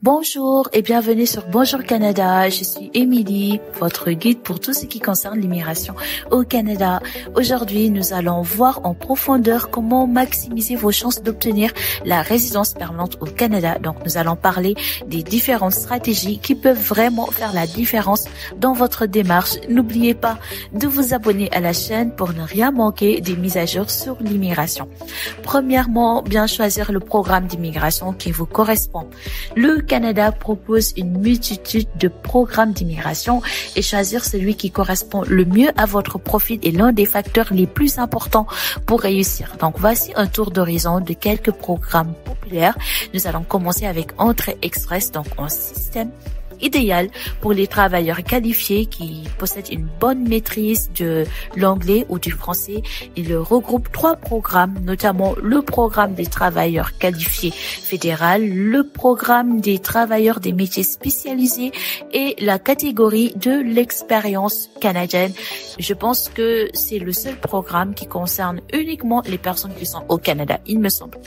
Bonjour et bienvenue sur Bonjour Canada. Je suis Émilie, votre guide pour tout ce qui concerne l'immigration au Canada. Aujourd'hui, nous allons voir en profondeur comment maximiser vos chances d'obtenir la résidence permanente au Canada. Donc, nous allons parler des différentes stratégies qui peuvent vraiment faire la différence dans votre démarche. N'oubliez pas de vous abonner à la chaîne pour ne rien manquer des mises à jour sur l'immigration. Premièrement, bien choisir le programme d'immigration qui vous correspond. Le Canada propose une multitude de programmes d'immigration et choisir celui qui correspond le mieux à votre profil est l'un des facteurs les plus importants pour réussir. Donc, voici un tour d'horizon de quelques programmes populaires. Nous allons commencer avec Entrée Express, donc un système idéal pour les travailleurs qualifiés qui possèdent une bonne maîtrise de l'anglais ou du français. Il regroupe 3 programmes, notamment le programme des travailleurs qualifiés fédéral, le programme des travailleurs des métiers spécialisés et la catégorie de l'expérience canadienne. Je pense que c'est le seul programme qui concerne uniquement les personnes qui sont au Canada, il me semble.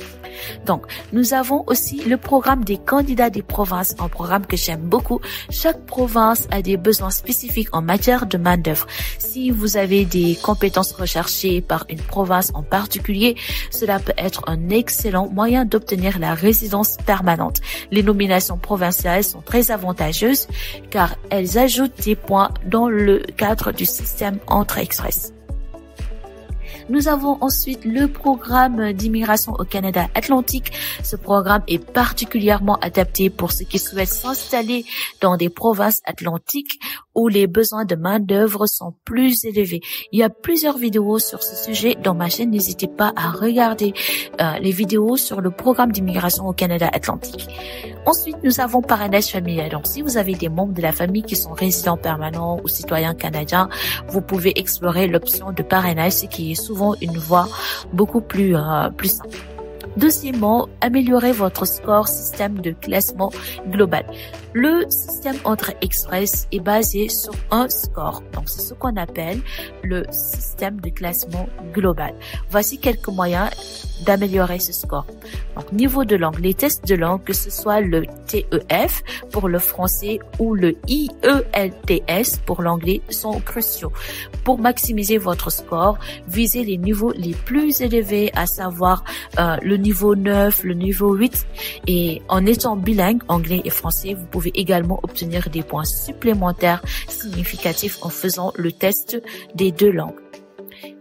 Donc, nous avons aussi le programme des candidats des provinces, un programme que j'aime beaucoup. Chaque province a des besoins spécifiques en matière de main-d'œuvre. Si vous avez des compétences recherchées par une province en particulier, cela peut être un excellent moyen d'obtenir la résidence permanente. Les nominations provinciales sont très avantageuses car elles ajoutent des points dans le cadre du système Entrée Express. Nous avons ensuite le programme d'immigration au Canada Atlantique. Ce programme est particulièrement adapté pour ceux qui souhaitent s'installer dans des provinces atlantiques où les besoins de main-d'œuvre sont plus élevés. Il y a plusieurs vidéos sur ce sujet dans ma chaîne. N'hésitez pas à regarder les vidéos sur le programme d'immigration au Canada Atlantique. Ensuite, nous avons parrainage familial. Donc, si vous avez des membres de la famille qui sont résidents permanents ou citoyens canadiens, vous pouvez explorer l'option de parrainage, ce qui est souvent une voie beaucoup plus simple. Deuxièmement, améliorer votre score système de classement global. Le système Entrée Express est basé sur un score. Donc, c'est ce qu'on appelle le système de classement global. Voici quelques moyens d'améliorer ce score. Donc, niveau de langue, les tests de langue, que ce soit le TEF pour le français ou le IELTS pour l'anglais, sont cruciaux. Pour maximiser votre score, visez les niveaux les plus élevés, à savoir le niveau 9, le niveau 8. Et en étant bilingue, anglais et français, vous pouvez également obtenir des points supplémentaires significatifs en faisant le test des 2 langues.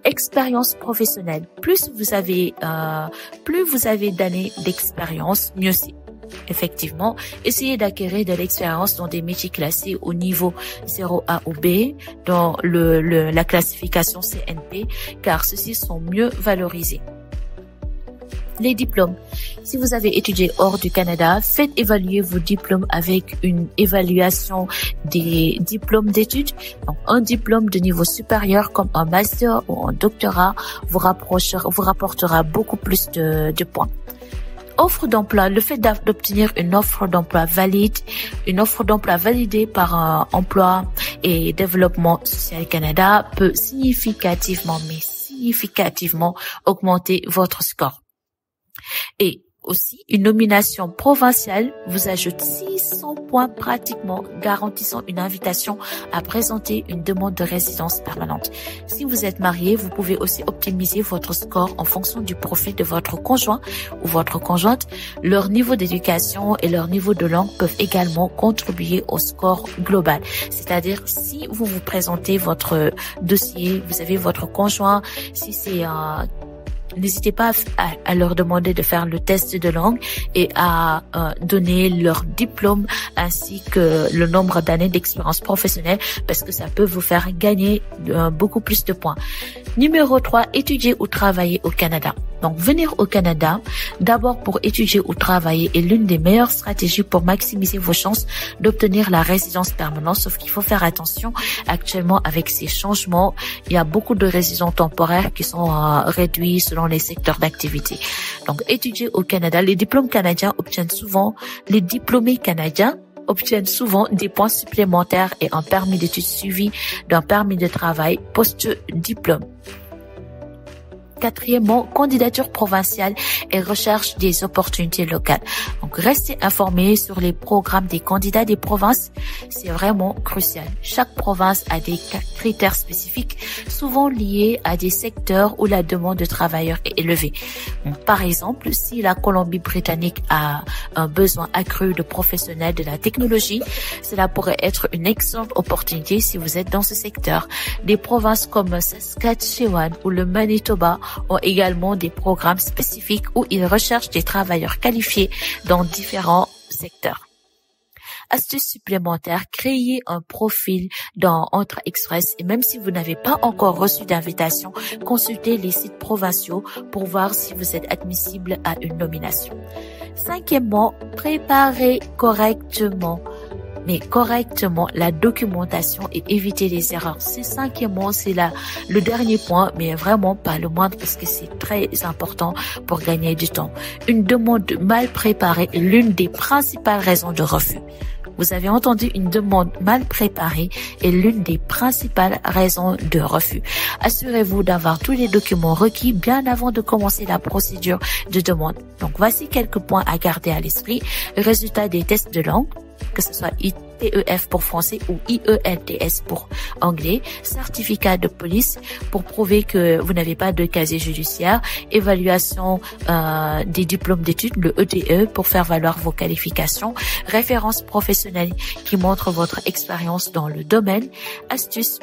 Expérience professionnelle. Plus vous avez d'années d'expérience, mieux c'est. Effectivement, essayez d'acquérir de l'expérience dans des métiers classés au niveau 0A ou B, dans la classification CNP, car ceux-ci sont mieux valorisés. Les diplômes. Si vous avez étudié hors du Canada, faites évaluer vos diplômes avec une évaluation des diplômes d'études. Donc, un diplôme de niveau supérieur comme un master ou un doctorat vous rapportera beaucoup plus de points. Offre d'emploi. Le fait d'obtenir une offre d'emploi validée par Emploi et Développement Social Canada peut significativement augmenter votre score. Et aussi, une nomination provinciale vous ajoute 600 points pratiquement, garantissant une invitation à présenter une demande de résidence permanente. Si vous êtes marié, vous pouvez aussi optimiser votre score en fonction du profil de votre conjoint ou votre conjointe. Leur niveau d'éducation et leur niveau de langue peuvent également contribuer au score global. C'est-à-dire, si vous vous présentez votre dossier, vous avez votre conjoint, si c'est n'hésitez pas à leur demander de faire le test de langue et à donner leur diplôme ainsi que le nombre d'années d'expérience professionnelle parce que ça peut vous faire gagner beaucoup plus de points. Numéro 3, étudier ou travailler au Canada. Donc, venir au Canada, d'abord pour étudier ou travailler, est l'une des meilleures stratégies pour maximiser vos chances d'obtenir la résidence permanente. Sauf qu'il faut faire attention. Actuellement, avec ces changements, il y a beaucoup de résidents temporaires qui sont réduits selon les secteurs d'activité. Donc, étudier au Canada, les diplômés canadiens obtiennent souvent des points supplémentaires et un permis d'études suivi d'un permis de travail post-diplôme. quatrièmement, candidature provinciale et recherche des opportunités locales. Donc, restez informés sur les programmes des candidats des provinces. C'est vraiment crucial. Chaque province a des critères spécifiques, souvent liés à des secteurs où la demande de travailleurs est élevée. Donc, par exemple, si la Colombie-Britannique a un besoin accru de professionnels de la technologie, cela pourrait être une excellente opportunité si vous êtes dans ce secteur. Des provinces comme Saskatchewan ou le Manitoba ont également des programmes spécifiques où ils recherchent des travailleurs qualifiés dans différents secteurs. Astuce supplémentaire, créez un profil dans Entra Express et même si vous n'avez pas encore reçu d'invitation, consultez les sites provinciaux pour voir si vous êtes admissible à une nomination. Cinquièmement, préparez correctement la documentation et éviter les erreurs. Cinquièmement, c'est le dernier point, mais vraiment pas le moindre parce que c'est très important pour gagner du temps. Une demande mal préparée est l'une des principales raisons de refus. Vous avez entendu, une demande mal préparée est l'une des principales raisons de refus. Assurez-vous d'avoir tous les documents requis bien avant de commencer la procédure de demande. Donc, voici quelques points à garder à l'esprit. Résultat des tests de langue, que ce soit IELTS pour français ou IELTS pour anglais, certificat de police pour prouver que vous n'avez pas de casier judiciaire, évaluation des diplômes d'études, le EDE, pour faire valoir vos qualifications, référence professionnelle qui montre votre expérience dans le domaine, astuces.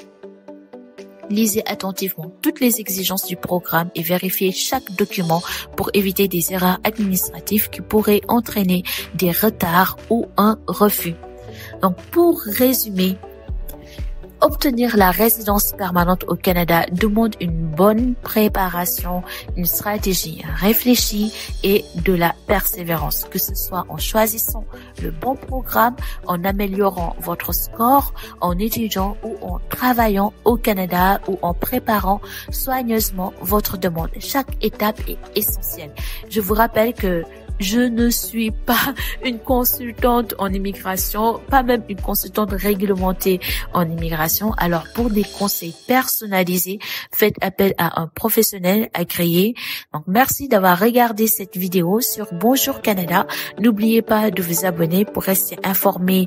Lisez attentivement toutes les exigences du programme et vérifiez chaque document pour éviter des erreurs administratives qui pourraient entraîner des retards ou un refus. Donc, pour résumer, obtenir la résidence permanente au Canada demande une bonne préparation, une stratégie réfléchie et de la persévérance, que ce soit en choisissant le bon programme, en améliorant votre score, en étudiant ou en travaillant au Canada ou en préparant soigneusement votre demande. Chaque étape est essentielle. Je vous rappelle que je ne suis pas une consultante en immigration, pas même une consultante réglementée en immigration. Alors, pour des conseils personnalisés, faites appel à un professionnel agréé. Donc, merci d'avoir regardé cette vidéo sur Bonjour Canada. N'oubliez pas de vous abonner pour rester informé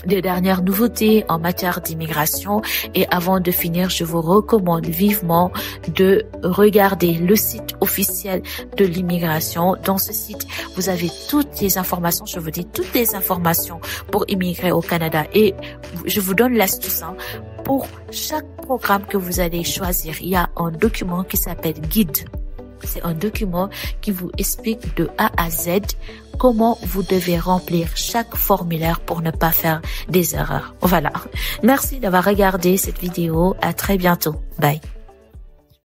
des dernières nouveautés en matière d'immigration. Et avant de finir, je vous recommande vivement de regarder le site officiel de l'immigration. Dans ce site, vous avez toutes les informations, je vous dis toutes les informations pour immigrer au Canada. Et je vous donne l'astuce, pour chaque programme que vous allez choisir, il y a un document qui s'appelle guide. C'est un document qui vous explique de A à Z comment vous devez remplir chaque formulaire pour ne pas faire des erreurs. Voilà. Merci d'avoir regardé cette vidéo. À très bientôt. Bye.